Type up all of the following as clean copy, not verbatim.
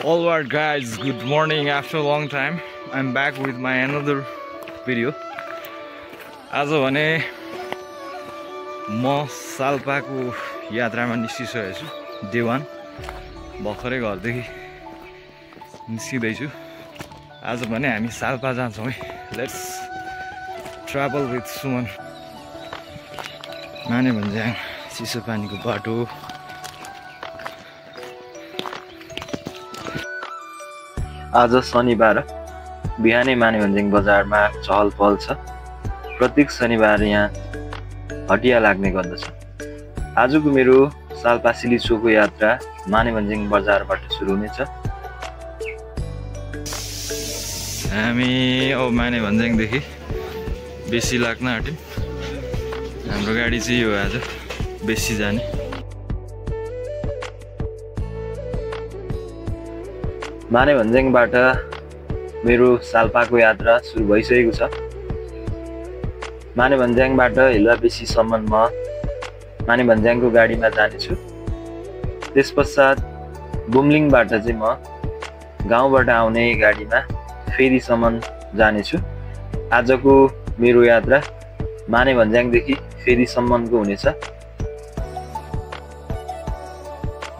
Alright guys, good morning after a long time. I'm back with my another video. आज भने म सालपाको यात्रामा निस्किसकेको छु। डे 1 भर्खरै घरदेखि निस्किदैछु। आज भने हामी सालपा जान्छौँ है। Let's travel with Suman. Manebhanjyang चिसोपानीको बाटो। आज शनिबार बिहानै मानेभन्ज्याङ बजारमा चहल पहल छ। प्रत्येक शनिबार यहाँ हटिया लाग्ने गर्दछ। आजको मेरो सालपा सिलिचोको यात्रा मानेभन्ज्याङ बजारबाट सुरु हुनेछ। हामी अब मानेभन्ज्याङदेखि बेसी लाग्न आँट्यौँ। हाम्रो गाडी चाहिँ यो आज बेसी जाने। मानेभन्ज्याङबाट मेरो सालपाको यात्रा सुरु भइसकेको छ। मानेभन्ज्याङबाट हेलुवा बेसीसम्म म मानेभन्ज्याङको गाडीमा जानेछु। त्यसपश्चात बुमलिङबाट चाहिँ म गाउँबाट आउने गाडीमा फेरीसम्म जानेछु। आजको मेरो यात्रा मानेभन्ज्याङदेखि फेरीसम्मको हुनेछ।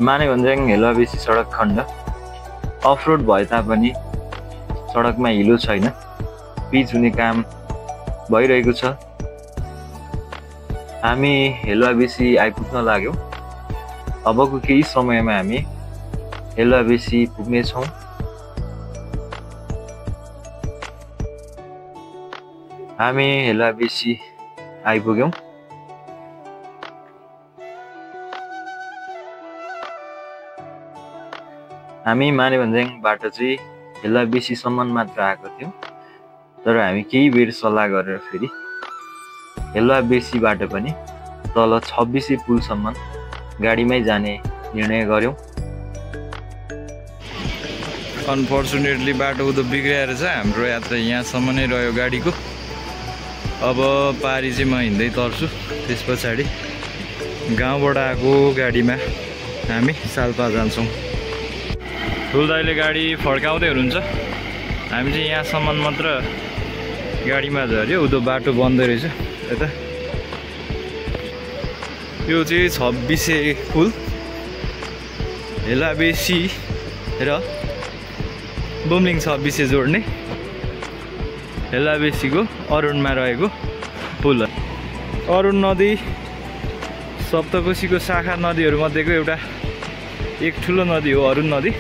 मानेभन्ज्याङ हेलुवा बेसी सडक खण्ड अफरोड भए तापनि सडकमा हिलो छैन। पिच हुने काम भइरहेको छ। हामी हेलुवा बेसी आइपुग्न लाग्यौँ। अबको केही समयमा हामी हेलुवा बेसी पुग्नेछौँ। हामी हेलुवा बेसी आइपुग्यौँ। हामी मानेभन्ज्याङबाट चाहिँ हेलुवा बेसीसम्म मात्र आएको थियौँ। तर हामी केही बेर सल्लाह गरेर फेरि हेलुवा बेसीबाट पनि तल 26 पुलसम्म गाडीमै जाने निर्णय गऱ्यौँ। अनफर्चुनेटली बाटो उदो बिग्रिएर छ। हाम्रो यात्रा यहाँसम्म नै रह्यो गाडीको। अब पारी चाहिँ म हिँड्दै तर्छु। त्यस पछाडि गाउँबाट आएको गाडीमा हामी सालपा जान्छौँ। ठुल्दाइले गाडी फर्काउँदै हुनुहुन्छ। हामी चाहिँ यहाँसम्म मात्र गाडीमा झऱ्यो। उदो बाटो बन्द रहेछ। यता यो चाहिँ 26 पुल हेलुवा बेसी र बुमलिङ 26 जोड्ने हेलुवा बेसीको अरुणमा रहेको पुल। अरुण नदी सप्तकोशीको शाखा नदीहरूमध्येको एउटा एक ठुलो नदी हो अरुण नदी।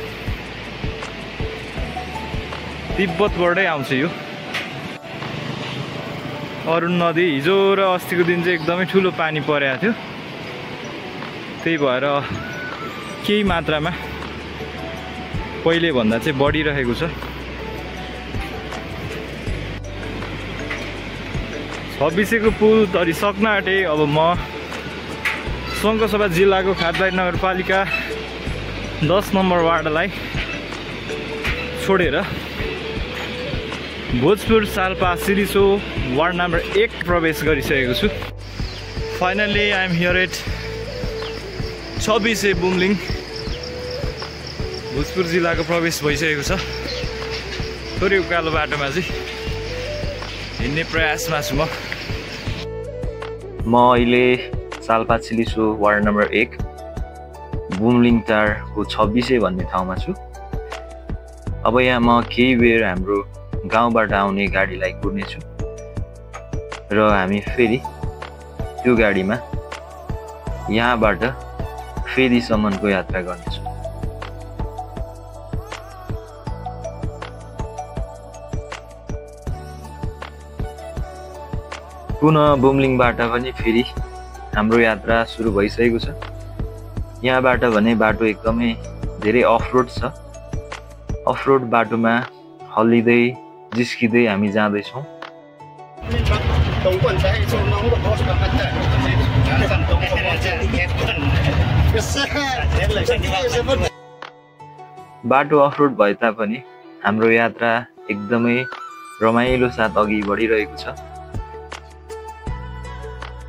तिब्बतबाटै आउँछ यो अरुण नदी। हिजो र अस्तिको दिन चाहिँ एकदमै ठुलो पानी परेको थियो। त्यही भएर केही मात्रामा पहिले भन्दा चाहिँ बढिरहेको छ। 26 को पुल धरि सक्न आँटे। अब म सङ्खसभा जिल्लाको खातबारी नगरपालिका 10 नम्बर वार्डलाई छोडेर भोजपुर सालपा सिरिसो वार्ड नम्बर 1 प्रवेश गरिसकेको छु। Finally I am here at 26 Bumling. Bhojpur जिल्लाको प्रवेश भइसकेको छ। थोरै उकालो बाटोमा चाहिँ हिँड्ने प्रयासमा छु म। अहिले सालपा सिलिसो वार्ड नम्बर 1 बुमलिङ टारको 26 भन्ने ठाउँमा छु। अब यहाँ म केही बेर हाम्रो गाउँबाट आउने गाडीलाई कुर्नेछु र हामी फेरि त्यो गाडीमा यहाँबाट फेरीसम्मको यात्रा गर्नेछौँ। पुनः बुमलिङबाट पनि फेरि हाम्रो यात्रा सुरु भइसकेको छ। यहाँबाट भने बाटो एकदमै धेरै अफरोड छ। अफरोड बाटोमा हल्लिँदै जिस्किँदै हामी जाँदैछौँ। बाटो अफरोड भए तापनि हाम्रो यात्रा एकदमै रमाइलो साथ अघि बढिरहेको छ।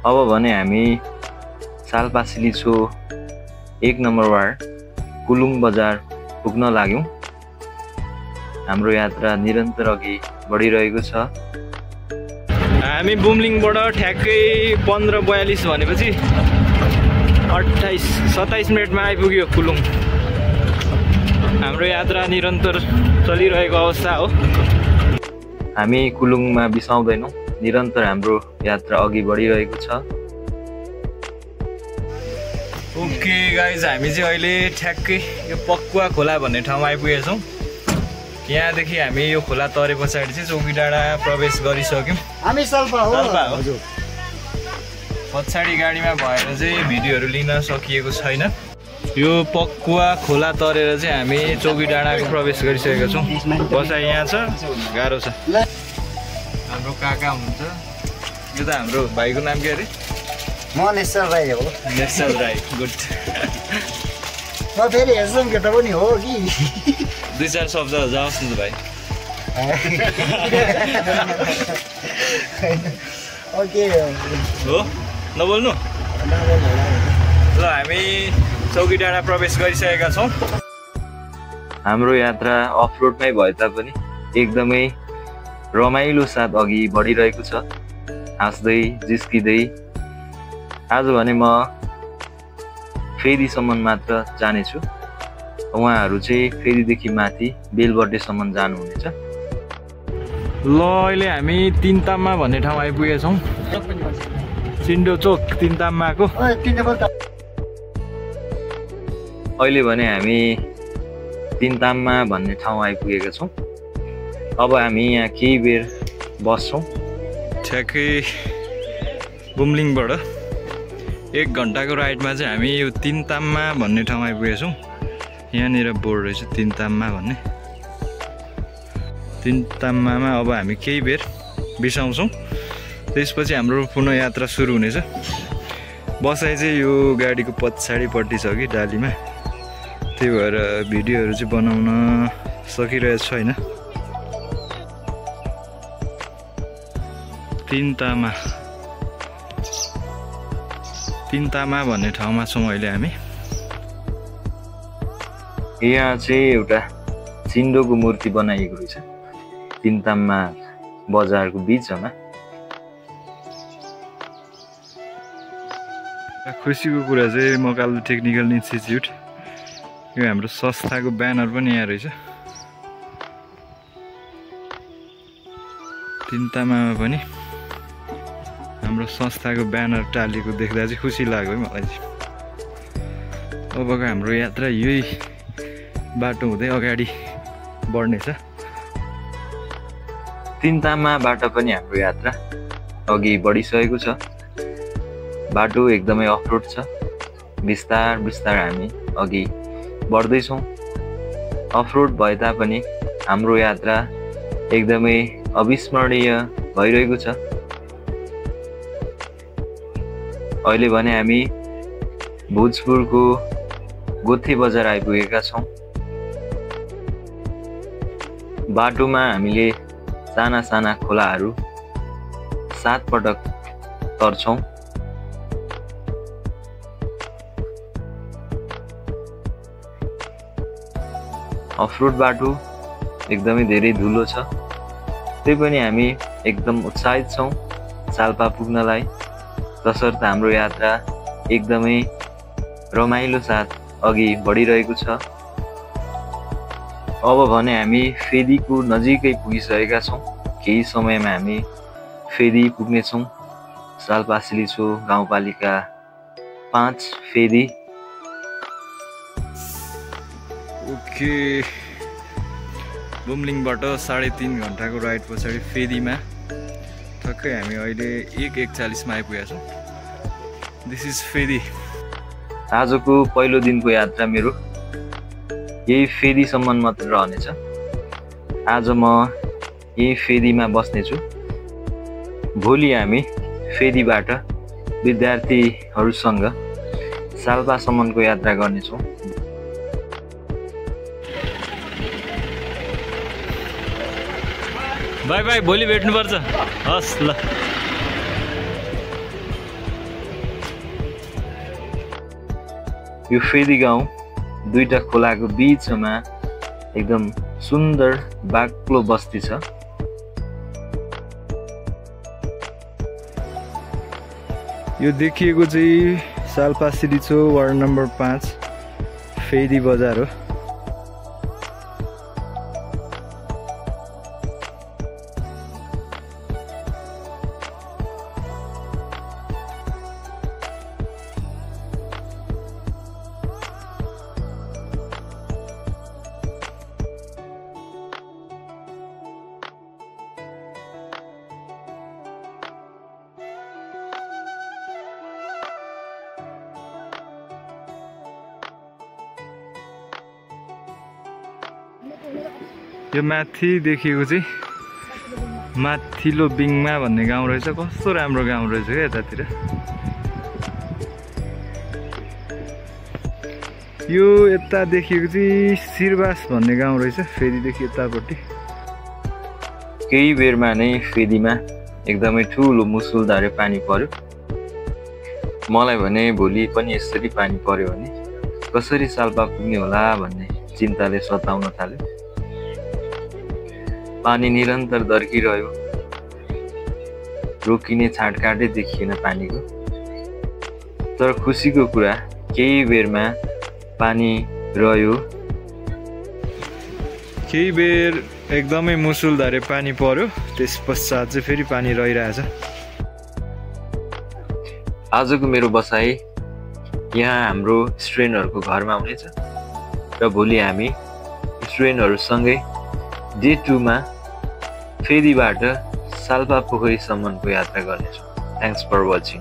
अब भने हामी सालपा सिलिचो 1 नम्बर वार्ड कुलुङ बजार पुग्न लाग्यौँ। हाम्रो यात्रा निरन्तर अघि बढिरहेको छ। हामी बुमलिङबाट ठ्याक्कै 15:42 भनेपछि 27 मिनटमा आइपुग्यो कुलुङ। हाम्रो यात्रा निरन्तर चलिरहेको अवस्था हो। हामी कुलुङमा बिसाउँदैनौँ, निरन्तर हाम्रो यात्रा अघि बढिरहेको छ। ओके गाइज, हामी चाहिँ अहिले ठ्याक्कै यो पक्कुवा खोला भन्ने ठाउँमा आइपुगेका छौँ। यहाँदेखि हामी यो खोला तरे पछाडि चाहिँ चौकी डाँडा प्रवेश गरिसक्यौँ। हामी सल्पा हो हजुर। पछाडि गाडीमा भएर चाहिँ भिडियोहरू लिन सकिएको छैन। यो पक्कुवा खोला तरेर चाहिँ हामी चौकी डाँडाको प्रवेश गरिसकेका छौँ। बसाइ यहाँ छ, गाह्रो छ। हाम्रो काका हुनुहुन्छ, यो त हाम्रो भाइको नाम के अरे? म नेसर राई हो। नेसर राई, गुड। म फेरि हेर्छौँ केटा पनि हो कि 2-4 शब्द जाओस् न त भाइ। ओके हो, नबोल्नु? ल, हामी चौकी डाँडा प्रवेश गरिसकेका छौँ। हाम्रो यात्रा अफ रोडमै भए तापनि एकदमै रमाइलो साथ अघि बढिरहेको छ, हाँस्दै जिस्किँदै। आज भने म फेदीसम्म मात्र जानेछु, उहाँहरू चाहिँ फेदीदेखि माथि बेलबर्डेसम्म जानुहुनेछ। ल, अहिले हामी तिनताममा भन्ने ठाउँ आइपुगेका छौँ। सिन्डो चोक तिनताममाको। अहिले भने हामी तिनताममा भन्ने ठाउँ आइपुगेका छौँ। अब हामी यहाँ केही बेर बस्छौँ। ठ्याक्कै बुमलिङबाट 1 घन्टाको राइडमा चाहिँ हामी यो तिनताममा भन्ने ठाउँ आइपुगेका छौँ। यहाँनिर बोर्ड रहेछ तिनताममा भन्ने। तिनताममा अब हामी केही बेर बिसाउँछौँ, त्यसपछि हाम्रो पुनः यात्रा सुरु हुनेछ। बसाइ चाहिँ यो गाडीको पछाडिपट्टि छ कि डालीमा, त्यही भएर भिडियोहरू चाहिँ बनाउन सकिरहेको छैन। तिनतामा भन्ने ठाउँमा छौँ अहिले हामी। यहाँ चाहिँ एउटा सिन्डोको मूर्ति बनाइएको रहेछ तिनताममा बजारको बिचमा। खुसीको कुरा चाहिँ मकालु टेक्निकल इन्स्टिच्युट, यो हाम्रो संस्थाको ब्यानर पनि यहाँ रहेछ। तिनतामामा पनि हाम्रो संस्थाको ब्यानर टालेको देख्दा चाहिँ खुसी लाग्यो है मलाई चाहिँ। अबको हाम्रो यात्रा यही बाटो हुँदै अगाडि बढ्नेछ। तिनतामाबाट पनि हाम्रो यात्रा अघि बढिसकेको छ। बाटो एकदमै अफरोड छ, बिस्तार बिस्तार हामी अघि बढ्दैछौँ। अफरोड भए तापनि हाम्रो यात्रा एकदमै अविस्मरणीय भइरहेको छ। अहिले भने हामी भोजपुरको गोथे बजार आइपुगेका छौँ। बाटोमा हामीले साना साना खोलाहरू 7 पटक तर्छौँ। अफरोड बाटो एकदमै धेरै धुलो छ, त्यही पनि हामी एकदम उत्साहित छौँ साल्पा पुग्नलाई। तसर्थ हाम्रो यात्रा एकदमै रमाइलो साथ अघि बढिरहेको छ। अब भने हामी फेदीको नजिकै पुगिसकेका छौँ। केही समयमा हामी फेदी पुग्नेछौँ। साल्पा सिलिचो गाउँपालिका 5 फेदी। ओके, बुमलिङबाट 3.5 घन्टाको राइड पछाडि फेदीमा ठक्कै हामी अहिले 1:41मा आइपुगेका छौँ। दिस इज फेदी। आजको पहिलो दिनको यात्रा मेरो यही फेदीसम्म मात्र रहनेछ। आज म यही फेदीमा बस्नेछु। भोलि हामी फेदीबाट विद्यार्थीहरूसँग साल्पासम्मको यात्रा गर्नेछौँ। बाई बाई, भोलि भेट्नुपर्छ। हस् ल। यो फेदी गाउँ 2टा खोलाको बिचमा एकदम सुन्दर बाक्लो बस्ती छ। यो देखिएको चाहिँ सालपासिलिचो वार्ड नम्बर 5 फेदी बजार हो। यो माथि देखिएको चाहिँ माथिल्लो बिङमा भन्ने गाउँ रहेछ। कस्तो राम्रो गाउँ रहेछ क्या यतातिर। यो यता देखिएको चाहिँ सिरबास भन्ने गाउँ रहेछ, फेदीदेखि यतापट्टि। केही बेरमा नै फेदीमा एकदमै ठुलो मुसुलधारे पानी पर्यो। मलाई भने भोलि पनि यसरी पानी पर्यो भने कसरी सालपा पुग्ने होला भन्ने चिन्ताले सताउन थाल्यो। पानी निरन्तर दर्किरह्यो, रोकिने छाँटकाँटै देखिएन पानीको। तर खुसीको कुरा केही बेरमा पानी रह्यो। केही बेर एकदमै मुसुलधारे पानी पर्यो, त्यस पश्चात चाहिँ फेरि पानी रहिरहेछ। आजको मेरो बसाइ यहाँ हाम्रो स्टुडेन्टहरूको घरमा हुनेछ र भोलि हामी स्टुडेन्टहरूसँगै डे 2 मा फेदीबाट सालपा पोखरीसम्मको यात्रा गर्नेछौँ। Thanks for watching.